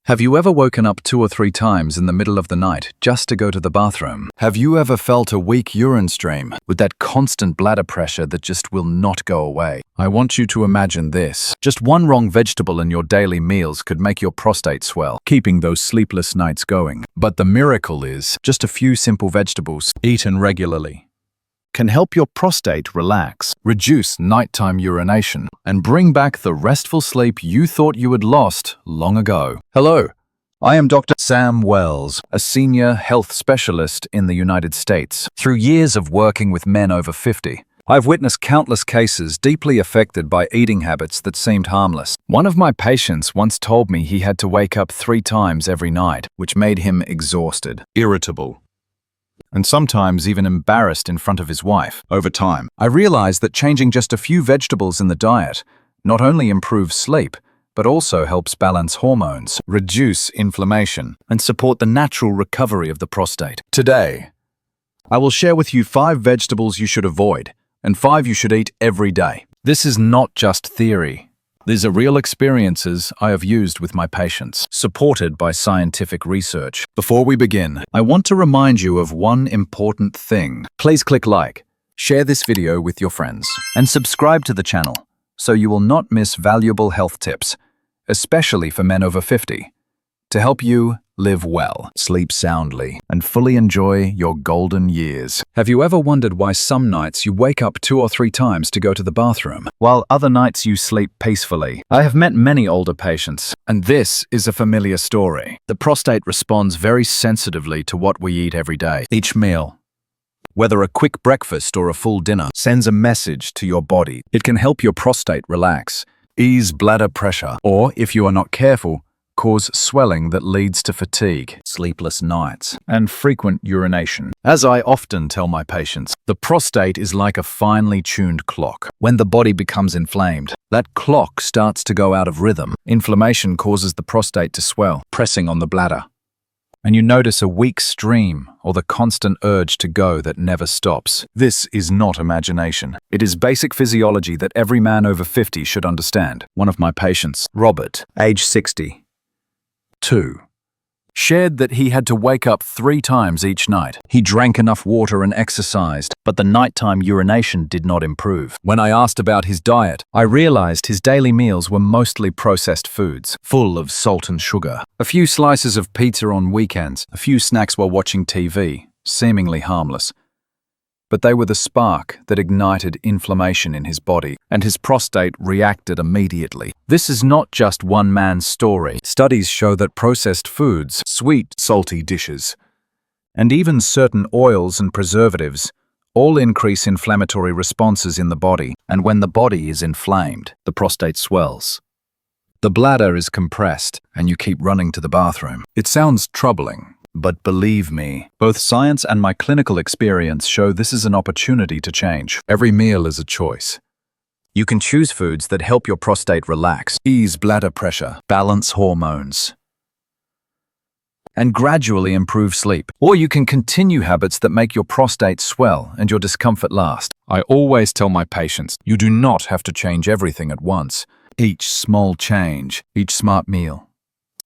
Have you ever woken up 2 or 3 times in the middle of the night just to go to the bathroom? Have you ever felt a weak urine stream with that constant bladder pressure that just will not go away? I want you to imagine this. Just one wrong vegetable in your daily meals could make your prostate swell, keeping those sleepless nights going. But the miracle is, just a few simple vegetables, eaten regularly, can help your prostate relax, reduce nighttime urination, and bring back the restful sleep you thought you had lost long ago. Hello, I am Dr. Sam Wells, a senior health specialist in the United States. Through years of working with men over 50, I've witnessed countless cases deeply affected by eating habits that seemed harmless. One of my patients once told me he had to wake up 3 times every night, which made him exhausted, irritable, and sometimes even embarrassed in front of his wife. Over time, I realized that changing just a few vegetables in the diet not only improves sleep, but also helps balance hormones, reduce inflammation, and support the natural recovery of the prostate. Today, I will share with you 5 vegetables you should avoid and 5 you should eat every day. This is not just theory. These are real experiences I have used with my patients, supported by scientific research. Before we begin, I want to remind you of one important thing. Please click like, share this video with your friends, and subscribe to the channel so you will not miss valuable health tips, especially for men over 50, to help you live well, sleep soundly, and fully enjoy your golden years. Have you ever wondered why some nights you wake up 2 or 3 times to go to the bathroom, while other nights you sleep peacefully? I have met many older patients, and this is a familiar story. The prostate responds very sensitively to what we eat every day. Each meal, whether a quick breakfast or a full dinner, sends a message to your body. It can help your prostate relax, ease bladder pressure, or, if you are not careful, cause swelling that leads to fatigue, sleepless nights, and frequent urination. As I often tell my patients, the prostate is like a finely tuned clock. When the body becomes inflamed, that clock starts to go out of rhythm. Inflammation causes the prostate to swell, pressing on the bladder, and you notice a weak stream or the constant urge to go that never stops. This is not imagination. It is basic physiology that every man over 50 should understand. One of my patients, Robert, age 60, shared that he had to wake up 3 times each night. He drank enough water and exercised, but the nighttime urination did not improve. When I asked about his diet, I realized his daily meals were mostly processed foods, full of salt and sugar. A few slices of pizza on weekends, a few snacks while watching TV, seemingly harmless. But they were the spark that ignited inflammation in his body, and his prostate reacted immediately. This is not just one man's story. Studies show that processed foods, sweet, salty dishes, and even certain oils and preservatives all increase inflammatory responses in the body, and when the body is inflamed, the prostate swells. The bladder is compressed, and you keep running to the bathroom. It sounds troubling. But believe me, both science and my clinical experience show this is an opportunity to change. Every meal is a choice. You can choose foods that help your prostate relax, ease bladder pressure, balance hormones, and gradually improve sleep. Or you can continue habits that make your prostate swell and your discomfort last. I always tell my patients, you do not have to change everything at once. Each small change, each smart meal,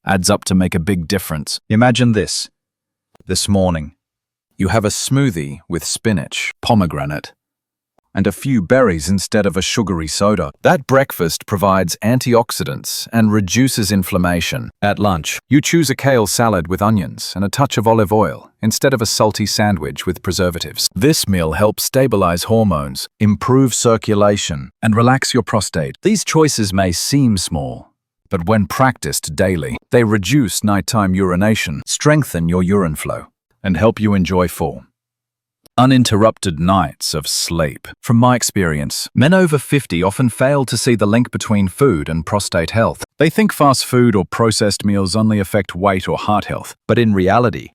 adds up to make a big difference. Imagine this. This morning, you have a smoothie with spinach, pomegranate, and a few berries instead of a sugary soda. That breakfast provides antioxidants and reduces inflammation. At lunch, you choose a kale salad with onions and a touch of olive oil instead of a salty sandwich with preservatives. This meal helps stabilize hormones, improve circulation, and relax your prostate. These choices may seem small, but when practiced daily, they reduce nighttime urination, strengthen your urine flow, and help you enjoy full, uninterrupted nights of sleep. From my experience, men over 50 often fail to see the link between food and prostate health. They think fast food or processed meals only affect weight or heart health, but in reality,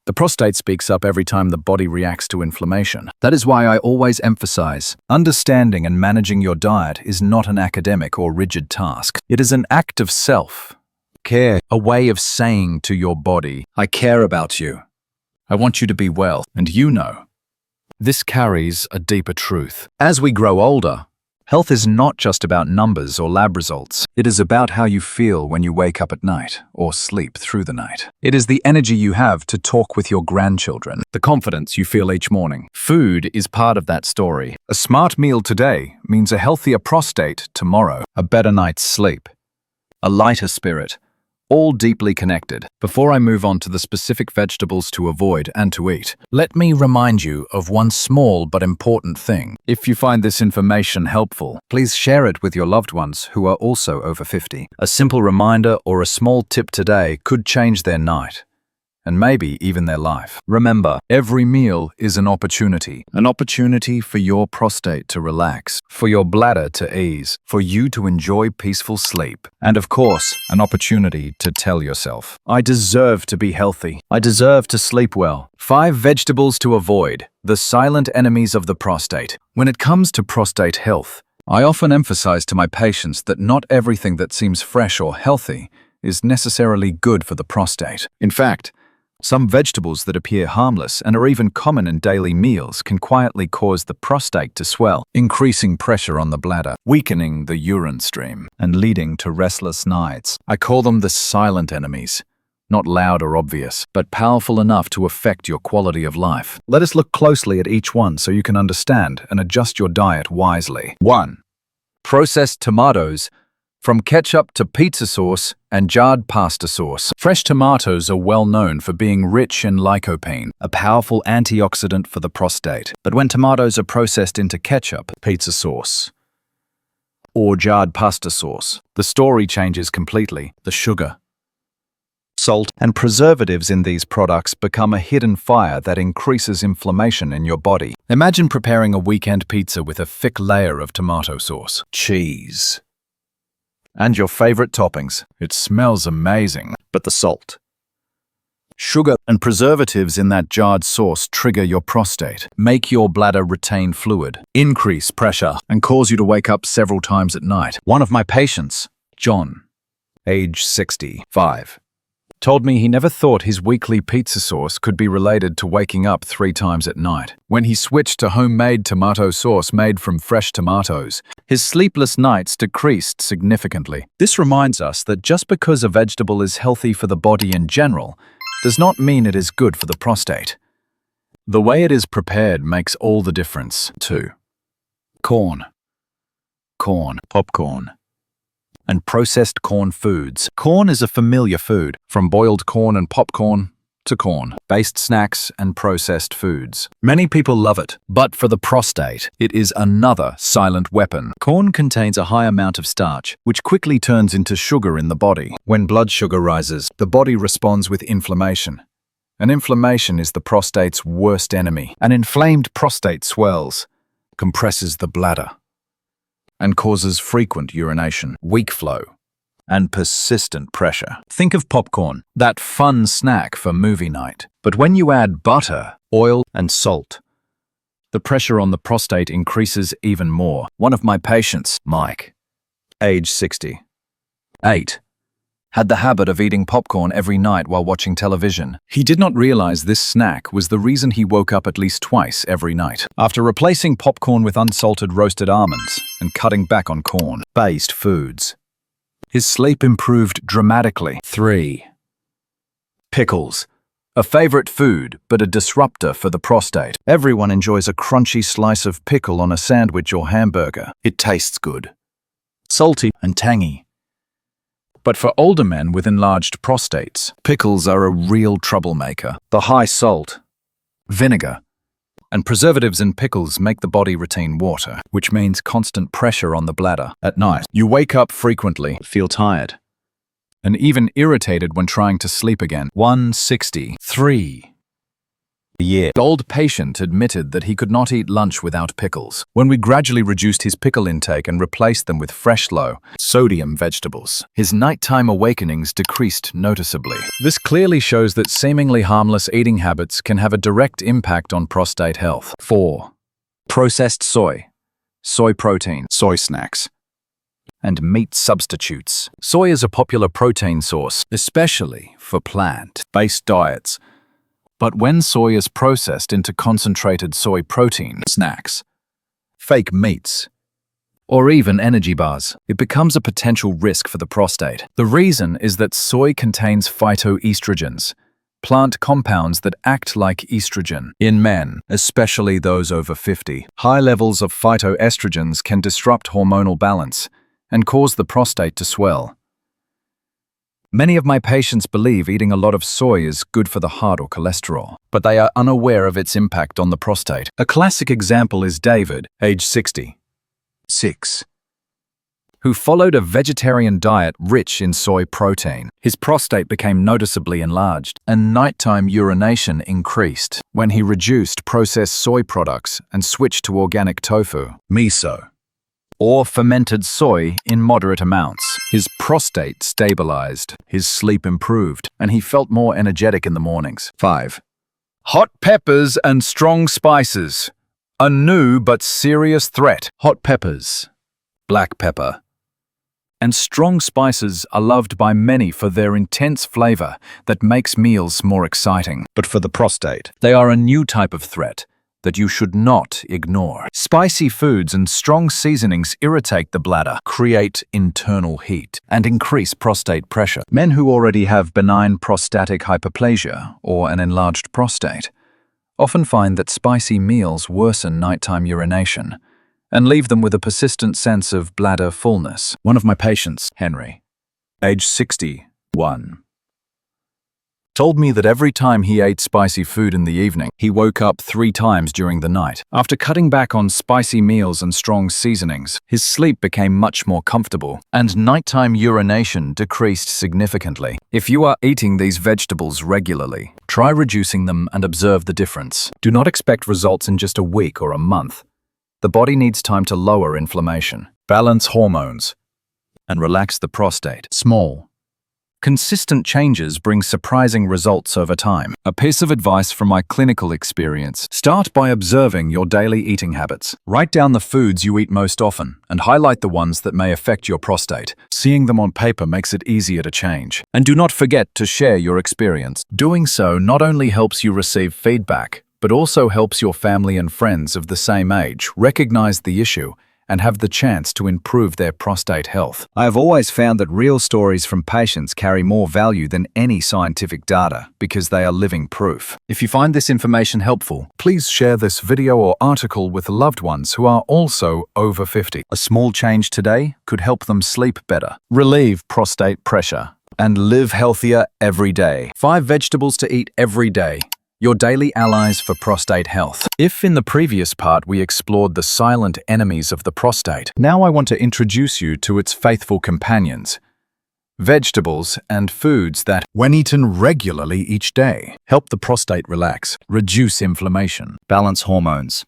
the prostate speaks up every time the body reacts to inflammation. That is why I always emphasize, understanding and managing your diet is not an academic or rigid task. It is an act of self-care, a way of saying to your body, I care about you. I want you to be well. And you know, this carries a deeper truth. As we grow older, Health is not just about numbers or lab results. It is about how you feel when you wake up at night or sleep through the night. It is the energy you have to talk with your grandchildren, the confidence you feel each morning. Food is part of that story. A smart meal today means a healthier prostate tomorrow, a better night's sleep, a lighter spirit, all deeply connected. Before I move on to the specific vegetables to avoid and to eat, let me remind you of one small but important thing. If you find this information helpful, please share it with your loved ones who are also over 50. A simple reminder or a small tip today could change their night, and maybe even their life. Remember, every meal is an opportunity for your prostate to relax, for your bladder to ease, for you to enjoy peaceful sleep, and of course, an opportunity to tell yourself, I deserve to be healthy. I deserve to sleep well. 5 vegetables to avoid, the silent enemies of the prostate. When it comes to prostate health, I often emphasize to my patients that not everything that seems fresh or healthy is necessarily good for the prostate. In fact, some vegetables that appear harmless and are even common in daily meals can quietly cause the prostate to swell, increasing pressure on the bladder, weakening the urine stream, and leading to restless nights. I call them the silent enemies, not loud or obvious, but powerful enough to affect your quality of life. Let us look closely at each one so you can understand and adjust your diet wisely. 1. Processed tomatoes. From ketchup to pizza sauce and jarred pasta sauce. Fresh tomatoes are well known for being rich in lycopene, a powerful antioxidant for the prostate. But when tomatoes are processed into ketchup, pizza sauce, or jarred pasta sauce, the story changes completely. The sugar, salt, and preservatives in these products become a hidden fire that increases inflammation in your body. Imagine preparing a weekend pizza with a thick layer of tomato sauce, cheese, and your favorite toppings. It smells amazing. But the salt, sugar, and preservatives in that jarred sauce trigger your prostate, make your bladder retain fluid, increase pressure, and cause you to wake up several times at night. One of my patients, John, age 65, told me he never thought his weekly pizza sauce could be related to waking up 3 times at night. When he switched to homemade tomato sauce made from fresh tomatoes, his sleepless nights decreased significantly. This reminds us that just because a vegetable is healthy for the body in general, does not mean it is good for the prostate. The way it is prepared makes all the difference. 2. Corn, popcorn, and processed corn foods. Corn is a familiar food, from boiled corn and popcorn to corn-based snacks and processed foods. Many people love it, but for the prostate, it is another silent weapon. Corn contains a high amount of starch, which quickly turns into sugar in the body. When blood sugar rises, the body responds with inflammation. And inflammation is the prostate's worst enemy. An inflamed prostate swells, compresses the bladder, and causes frequent urination, weak flow, and persistent pressure. Think of popcorn, that fun snack for movie night. But when you add butter, oil, and salt, the pressure on the prostate increases even more. One of my patients, Mike, age 68, had the habit of eating popcorn every night while watching television. He did not realize this snack was the reason he woke up at least twice every night. After replacing popcorn with unsalted roasted almonds and cutting back on corn-based foods, his sleep improved dramatically. 3. Pickles. A favorite food, but a disruptor for the prostate. Everyone enjoys a crunchy slice of pickle on a sandwich or hamburger. It tastes good, salty, and tangy. But for older men with enlarged prostates, pickles are a real troublemaker. The high salt, vinegar, and preservatives in pickles make the body retain water, which means constant pressure on the bladder. At night, you wake up frequently, feel tired, and even irritated when trying to sleep again. 163. The old patient admitted that he could not eat lunch without pickles. When we gradually reduced his pickle intake and replaced them with fresh low-sodium vegetables, his nighttime awakenings decreased noticeably. This clearly shows that seemingly harmless eating habits can have a direct impact on prostate health. 4. Processed soy protein, soy snacks, and meat substitutes. Soy is a popular protein source, especially for plant-based diets. But when soy is processed into concentrated soy protein snacks, fake meats, or even energy bars, it becomes a potential risk for the prostate. The reason is that soy contains phytoestrogens, plant compounds that act like estrogen. In men, especially those over 50, high levels of phytoestrogens can disrupt hormonal balance and cause the prostate to swell. Many of my patients believe eating a lot of soy is good for the heart or cholesterol, but they are unaware of its impact on the prostate. A classic example is David, age 66, who followed a vegetarian diet rich in soy protein. His prostate became noticeably enlarged, and nighttime urination increased when he reduced processed soy products and switched to organic tofu, miso, or fermented soy in moderate amounts. His prostate stabilized, his sleep improved, and he felt more energetic in the mornings. 5. Hot peppers and strong spices. A new but serious threat. Hot peppers, black pepper, and strong spices are loved by many for their intense flavor that makes meals more exciting. But for the prostate, they are a new type of threat that you should not ignore. Spicy foods and strong seasonings irritate the bladder, create internal heat, and increase prostate pressure. Men who already have benign prostatic hyperplasia or an enlarged prostate often find that spicy meals worsen nighttime urination and leave them with a persistent sense of bladder fullness. One of my patients, Henry, age 61, told me that every time he ate spicy food in the evening, he woke up 3 times during the night. After cutting back on spicy meals and strong seasonings, his sleep became much more comfortable, and nighttime urination decreased significantly. If you are eating these vegetables regularly, try reducing them and observe the difference. Do not expect results in just a week or a month. The body needs time to lower inflammation, balance hormones, and relax the prostate. Small, consistent changes bring surprising results over time. A piece of advice from my clinical experience: start by observing your daily eating habits. Write down the foods you eat most often and highlight the ones that may affect your prostate. Seeing them on paper makes it easier to change. And do not forget to share your experience. Doing so not only helps you receive feedback, but also helps your family and friends of the same age recognize the issue and have the chance to improve their prostate health. I have always found that real stories from patients carry more value than any scientific data because they are living proof. If you find this information helpful, please share this video or article with loved ones who are also over 50. A small change today could help them sleep better, relieve prostate pressure, and live healthier every day. 5 vegetables to eat every day. Your daily allies for prostate health. If in the previous part we explored the silent enemies of the prostate, now I want to introduce you to its faithful companions. Vegetables and foods that, when eaten regularly each day, help the prostate relax, reduce inflammation, balance hormones,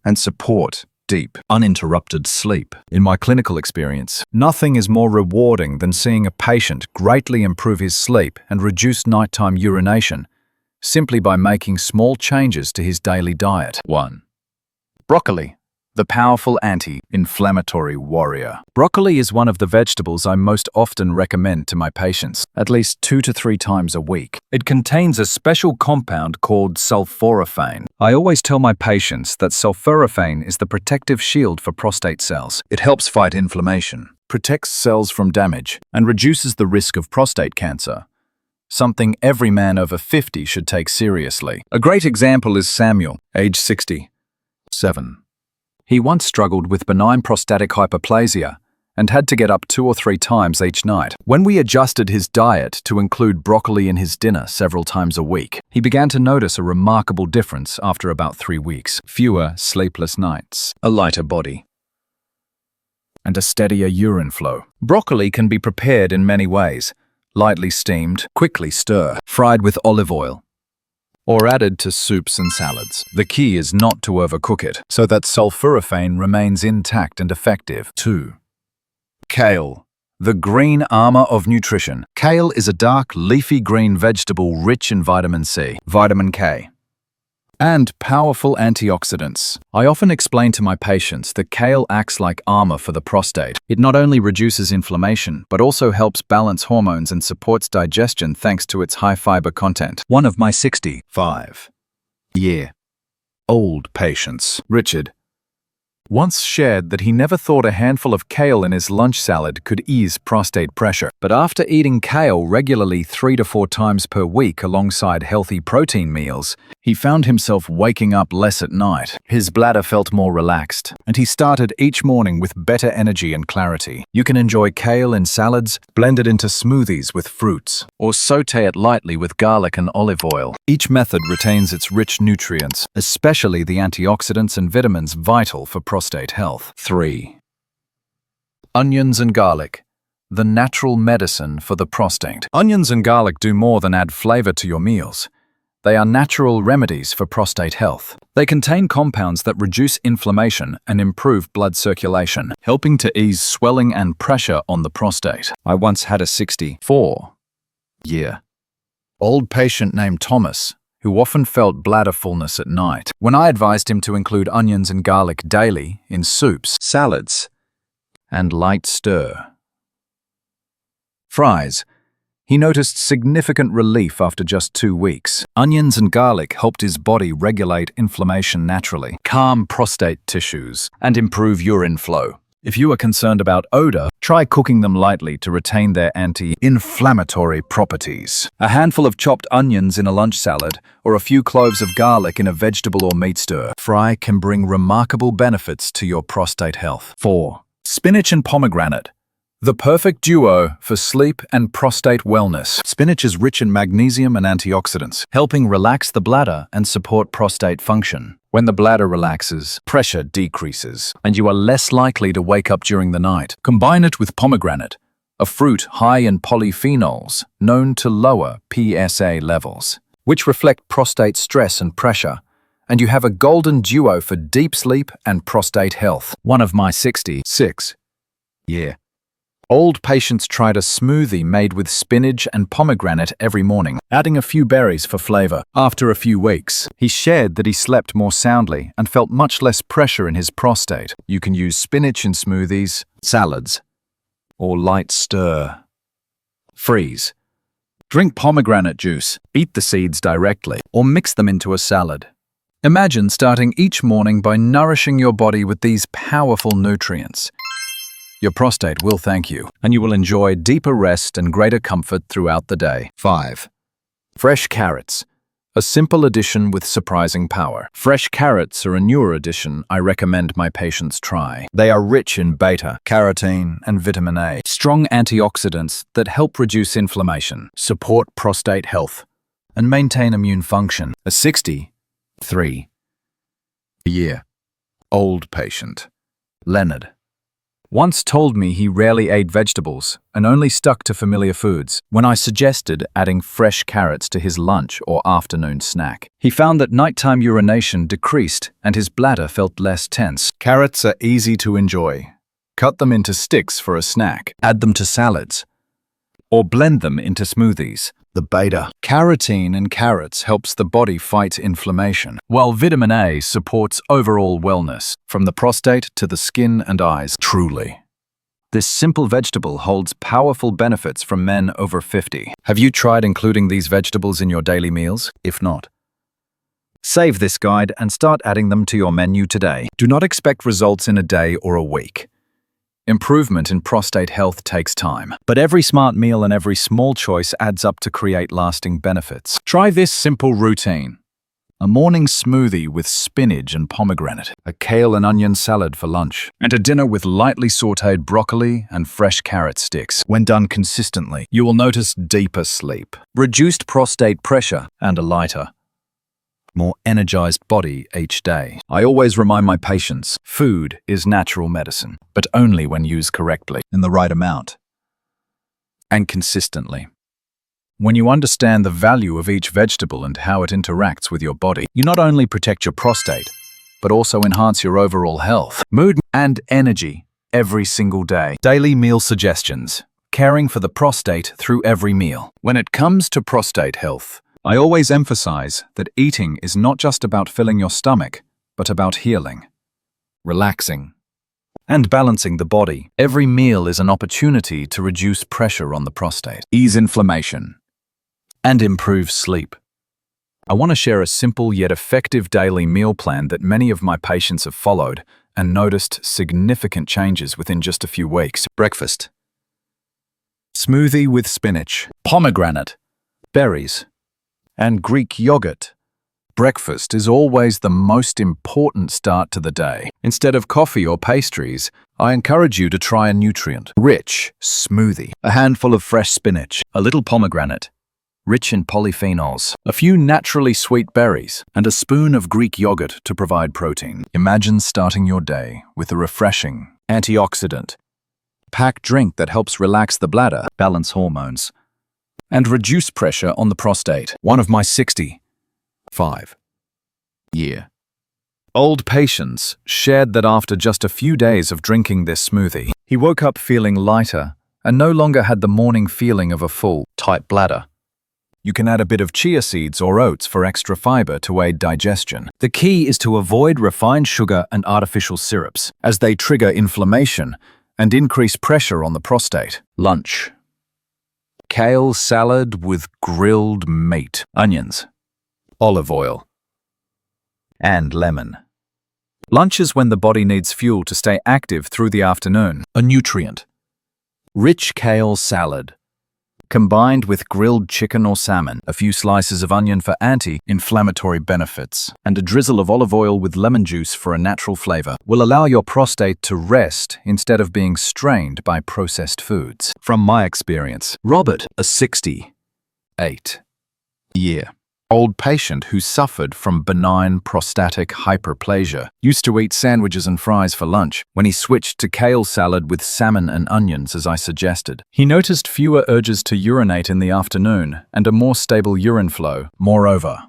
and support deep, uninterrupted sleep. In my clinical experience, nothing is more rewarding than seeing a patient greatly improve his sleep and reduce nighttime urination simply by making small changes to his daily diet. 1. Broccoli, the powerful anti-inflammatory warrior. Broccoli is one of the vegetables I most often recommend to my patients, at least 2 to 3 times a week. It contains a special compound called sulforaphane. I always tell my patients that sulforaphane is the protective shield for prostate cells. It helps fight inflammation, protects cells from damage, and reduces the risk of prostate cancer, something every man over 50 should take seriously. A great example is Samuel, age 67. He once struggled with benign prostatic hyperplasia and had to get up 2 or 3 times each night. When we adjusted his diet to include broccoli in his dinner several times a week, he began to notice a remarkable difference after about 3 weeks. Fewer sleepless nights, a lighter body, and a steadier urine flow. Broccoli can be prepared in many ways. Lightly steamed, quickly stir, fried with olive oil, or added to soups and salads. The key is not to overcook it, so that sulforaphane remains intact and effective. 2. Kale, the green armor of nutrition. Kale is a dark, leafy green vegetable rich in vitamin C, vitamin K, and powerful antioxidants. I often explain to my patients that kale acts like armor for the prostate. It not only reduces inflammation, but also helps balance hormones and supports digestion thanks to its high fiber content. One of my 65-year-old patients, Richard, once shared that he never thought a handful of kale in his lunch salad could ease prostate pressure. But after eating kale regularly 3 to 4 times per week alongside healthy protein meals, he found himself waking up less at night. His bladder felt more relaxed, and he started each morning with better energy and clarity. You can enjoy kale in salads, blend it into smoothies with fruits, or saute it lightly with garlic and olive oil. Each method retains its rich nutrients, especially the antioxidants and vitamins vital for prostate health. 3. Onions and garlic, the natural medicine for the prostate. Onions and garlic do more than add flavor to your meals. They are natural remedies for prostate health. They contain compounds that reduce inflammation and improve blood circulation, helping to ease swelling and pressure on the prostate. I once had a 64-year-old patient named Thomas who often felt bladder fullness at night. When I advised him to include onions and garlic daily in soups, salads, and light stir fries, he noticed significant relief after just 2 weeks. Onions and garlic helped his body regulate inflammation naturally, calm prostate tissues, and improve urine flow. If you are concerned about odor, try cooking them lightly to retain their anti-inflammatory properties. A handful of chopped onions in a lunch salad or a few cloves of garlic in a vegetable or meat stir fry can bring remarkable benefits to your prostate health. 4. Spinach and pomegranate, the perfect duo for sleep and prostate wellness. Spinach is rich in magnesium and antioxidants, helping relax the bladder and support prostate function. When the bladder relaxes, pressure decreases, and you are less likely to wake up during the night. Combine it with pomegranate, a fruit high in polyphenols known to lower PSA levels, which reflect prostate stress and pressure, and you have a golden duo for deep sleep and prostate health. One of my 66-year-old patients tried a smoothie made with spinach and pomegranate every morning, adding a few berries for flavor. After a few weeks, he shared that he slept more soundly and felt much less pressure in his prostate. You can use spinach in smoothies, salads, or light stir. Freeze. Drink pomegranate juice, eat the seeds directly, or mix them into a salad. Imagine starting each morning by nourishing your body with these powerful nutrients. Your prostate will thank you, and you will enjoy deeper rest and greater comfort throughout the day. 5. Fresh carrots, a simple addition with surprising power. Fresh carrots are a newer addition I recommend my patients try. They are rich in beta, carotene, and vitamin A, strong antioxidants that help reduce inflammation, support prostate health, and maintain immune function. A 63-year-old patient, Leonard, once told me he rarely ate vegetables and only stuck to familiar foods. When I suggested adding fresh carrots to his lunch or afternoon snack, he found that nighttime urination decreased and his bladder felt less tense. Carrots are easy to enjoy. Cut them into sticks for a snack, add them to salads, or blend them into smoothies. The beta-carotene in carrots helps the body fight inflammation, while vitamin A supports overall wellness, from the prostate to the skin and eyes. Truly, this simple vegetable holds powerful benefits for men over 50. Have you tried including these vegetables in your daily meals? If not, save this guide and start adding them to your menu today. Do not expect results in a day or a week. Improvement in prostate health takes time, but every smart meal and every small choice adds up to create lasting benefits. Try this simple routine: a morning smoothie with spinach and pomegranate, a kale and onion salad for lunch, and a dinner with lightly sautéed broccoli and fresh carrot sticks. When done consistently, you will notice deeper sleep, reduced prostate pressure, and a lighter, more energized body each day. I always remind my patients, food is natural medicine, but only when used correctly, in the right amount, and consistently. When you understand the value of each vegetable and how it interacts with your body, you not only protect your prostate, but also enhance your overall health, mood, and energy every single day. Daily meal suggestions: caring for the prostate through every meal. When it comes to prostate health, I always emphasize that eating is not just about filling your stomach, but about healing, relaxing, and balancing the body. Every meal is an opportunity to reduce pressure on the prostate, ease inflammation, and improve sleep. I want to share a simple yet effective daily meal plan that many of my patients have followed and noticed significant changes within just a few weeks. Breakfast: smoothie with spinach, pomegranate, berries, and Greek yogurt. Breakfast is always the most important start to the day. Instead of coffee or pastries, I encourage you to try a nutrient-rich smoothie. A handful of fresh spinach, a little pomegranate, rich in polyphenols, a few naturally sweet berries, and a spoon of Greek yogurt to provide protein. Imagine starting your day with a refreshing, antioxidant-packed drink that helps relax the bladder, balance hormones, and reduce pressure on the prostate. One of my 65-year-old patients shared that after just a few days of drinking this smoothie, he woke up feeling lighter and no longer had the morning feeling of a full, tight bladder. You can add a bit of chia seeds or oats for extra fiber to aid digestion. The key is to avoid refined sugar and artificial syrups, as they trigger inflammation and increase pressure on the prostate. Lunch: kale salad with grilled meat, onions, olive oil, and lemon. Lunch is when the body needs fuel to stay active through the afternoon. A nutrient-rich kale salad, combined with grilled chicken or salmon, a few slices of onion for anti-inflammatory benefits, and a drizzle of olive oil with lemon juice for a natural flavor, will allow your prostate to rest instead of being strained by processed foods. From my experience, Robert, a 68-year-old patient who suffered from benign prostatic hyperplasia, used to eat sandwiches and fries for lunch. When he switched to kale salad with salmon and onions as I suggested, he noticed fewer urges to urinate in the afternoon and a more stable urine flow. Moreover,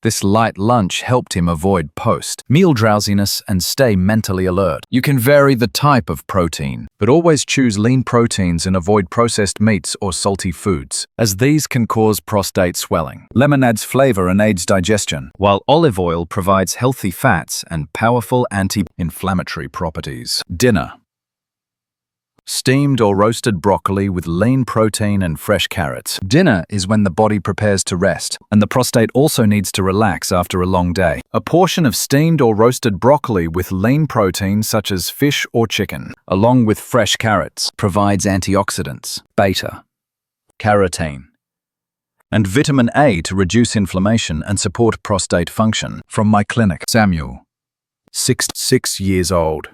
this light lunch helped him avoid post-meal drowsiness and stay mentally alert. You can vary the type of protein, but always choose lean proteins and avoid processed meats or salty foods, as these can cause prostate swelling. Lemon adds flavor and aids digestion, while olive oil provides healthy fats and powerful anti-inflammatory properties. Dinner: steamed or roasted broccoli with lean protein and fresh carrots. Dinner is when the body prepares to rest, and the prostate also needs to relax after a long day. A portion of steamed or roasted broccoli with lean protein such as fish or chicken, along with fresh carrots, provides antioxidants, beta-carotene, and vitamin A to reduce inflammation and support prostate function. From my clinic, Samuel, 66 years old,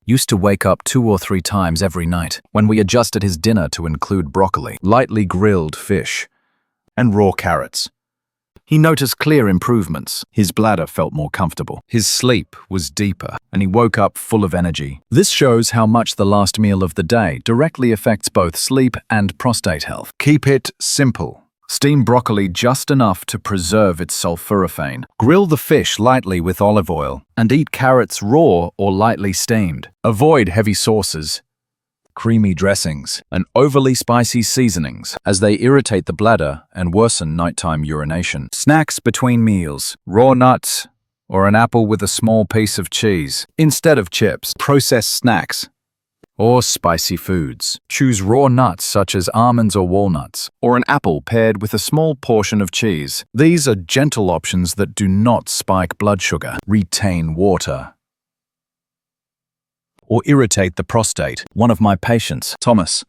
used to wake up 2 or 3 times every night. When we adjusted his dinner to include broccoli, lightly grilled fish, and raw carrots, he noticed clear improvements. His bladder felt more comfortable, his sleep was deeper, and he woke up full of energy. This shows how much the last meal of the day directly affects both sleep and prostate health. Keep it simple. Steam broccoli just enough to preserve its sulforaphane. Grill the fish lightly with olive oil, and eat carrots raw or lightly steamed. Avoid heavy sauces, creamy dressings, and overly spicy seasonings, as they irritate the bladder and worsen nighttime urination. Snacks between meals: raw nuts or an apple with a small piece of cheese, instead of chips. Processed snacks or spicy foods: choose raw nuts such as almonds or walnuts, or an apple paired with a small portion of cheese. These are gentle options that do not spike blood sugar, retain water, or irritate the prostate. One of my patients, Thomas,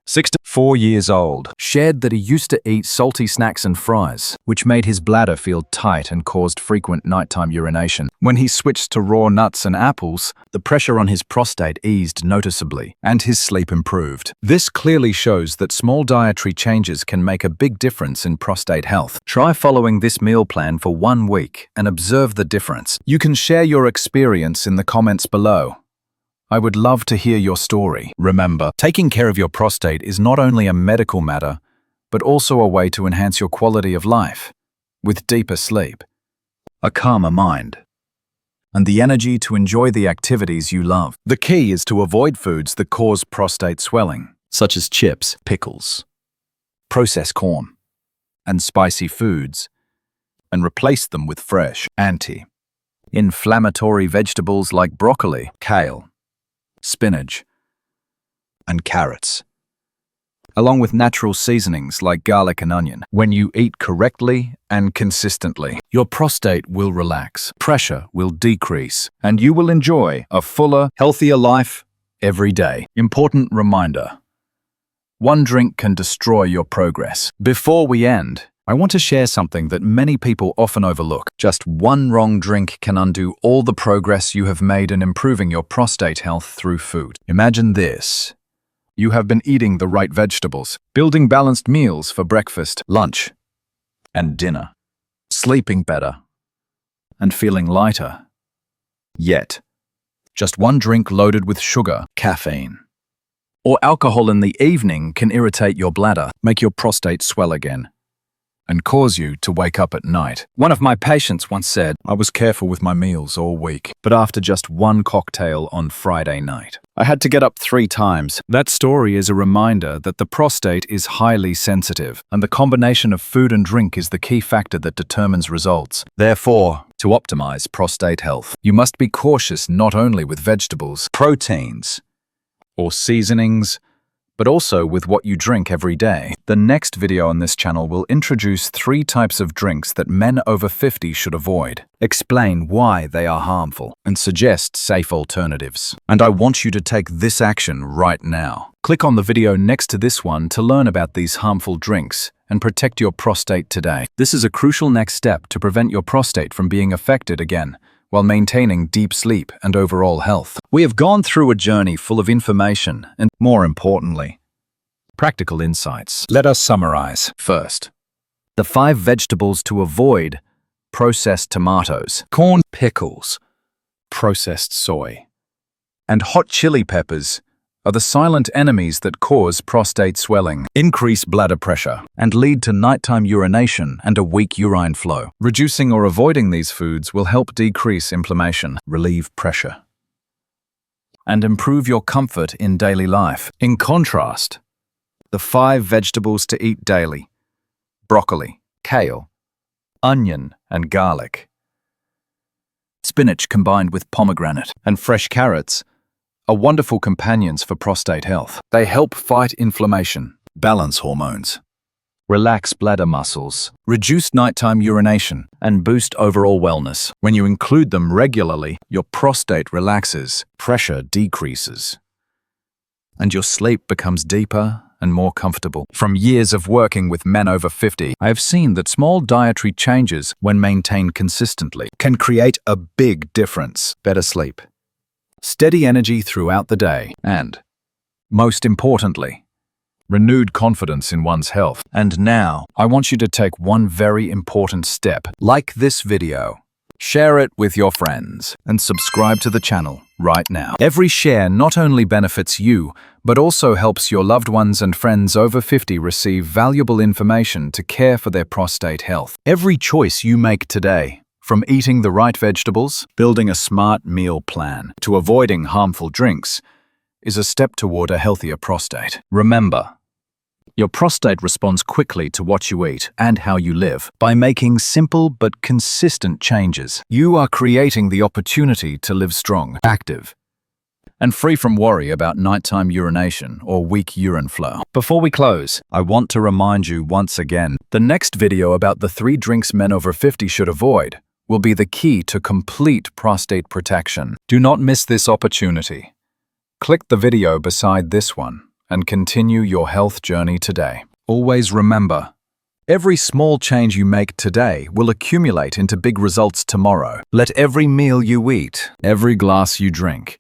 64 years old, shared that he used to eat salty snacks and fries, which made his bladder feel tight and caused frequent nighttime urination. When he switched to raw nuts and apples, the pressure on his prostate eased noticeably, and his sleep improved. This clearly shows that small dietary changes can make a big difference in prostate health. Try following this meal plan for 1 week and observe the difference. You can share your experience in the comments below. I would love to hear your story. Remember, taking care of your prostate is not only a medical matter, but also a way to enhance your quality of life, with deeper sleep, a calmer mind, and the energy to enjoy the activities you love. The key is to avoid foods that cause prostate swelling, such as chips, pickles, processed corn, and spicy foods, and replace them with fresh, anti-inflammatory vegetables like broccoli, kale, spinach, and carrots. along with natural seasonings like garlic and onion. When you eat correctly and consistently, your prostate will relax, pressure will decrease, and you will enjoy a fuller, healthier life every day. Important reminder: one drink can destroy your progress. Before we end, I want to share something that many people often overlook. Just one wrong drink can undo all the progress you have made in improving your prostate health through food. Imagine this. You have been eating the right vegetables, building balanced meals for breakfast, lunch, and dinner, sleeping better, and feeling lighter. Yet, just one drink loaded with sugar, caffeine, or alcohol in the evening can irritate your bladder, make your prostate swell again, and cause you to wake up at night. One of my patients once said, "I was careful with my meals all week, but after just one cocktail on Friday night, I had to get up 3 times." That story is a reminder that the prostate is highly sensitive, and the combination of food and drink is the key factor that determines results. Therefore, to optimize prostate health, you must be cautious not only with vegetables, proteins, or seasonings, but also with what you drink every day. The next video on this channel will introduce 3 types of drinks that men over 50 should avoid, explain why they are harmful, and suggest safe alternatives. And I want you to take this action right now. Click on the video next to this one to learn about these harmful drinks and protect your prostate today. This is a crucial next step to prevent your prostate from being affected again, while maintaining deep sleep and overall health. We have gone through a journey full of information and, more importantly, practical insights. Let us summarize. First, the 5 vegetables to avoid: processed tomatoes, corn, pickles, processed soy, and hot chili peppers are the silent enemies that cause prostate swelling, increase bladder pressure, and lead to nighttime urination and a weak urine flow. Reducing or avoiding these foods will help decrease inflammation, relieve pressure, and improve your comfort in daily life. In contrast, the 5 vegetables to eat daily: broccoli, kale, onion, and garlic, spinach combined with pomegranate, and fresh carrots are wonderful companions for prostate health. They help fight inflammation, balance hormones, relax bladder muscles, reduce nighttime urination, and boost overall wellness. When you include them regularly, your prostate relaxes, pressure decreases, and your sleep becomes deeper and more comfortable. From years of working with men over 50, I have seen that small dietary changes, when maintained consistently, can create a big difference. Better sleep, steady energy throughout the day, and, most importantly, renewed confidence in one's health. And now, I want you to take one very important step. Like this video, share it with your friends, and subscribe to the channel right now. Every share not only benefits you, but also helps your loved ones and friends over 50 receive valuable information to care for their prostate health. Every choice you make today, from eating the right vegetables, building a smart meal plan, to avoiding harmful drinks, is a step toward a healthier prostate. Remember, your prostate responds quickly to what you eat and how you live. By making simple but consistent changes, you are creating the opportunity to live strong, active, and free from worry about nighttime urination or weak urine flow. Before we close, I want to remind you once again, the next video about the 3 drinks men over 50 should avoid will be the key to complete prostate protection. Do not miss this opportunity. Click the video beside this one and continue your health journey today. Always remember, every small change you make today will accumulate into big results tomorrow. Let every meal you eat, every glass you drink,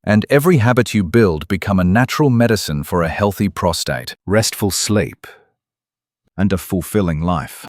and every habit you build become a natural medicine for a healthy prostate, restful sleep, and a fulfilling life.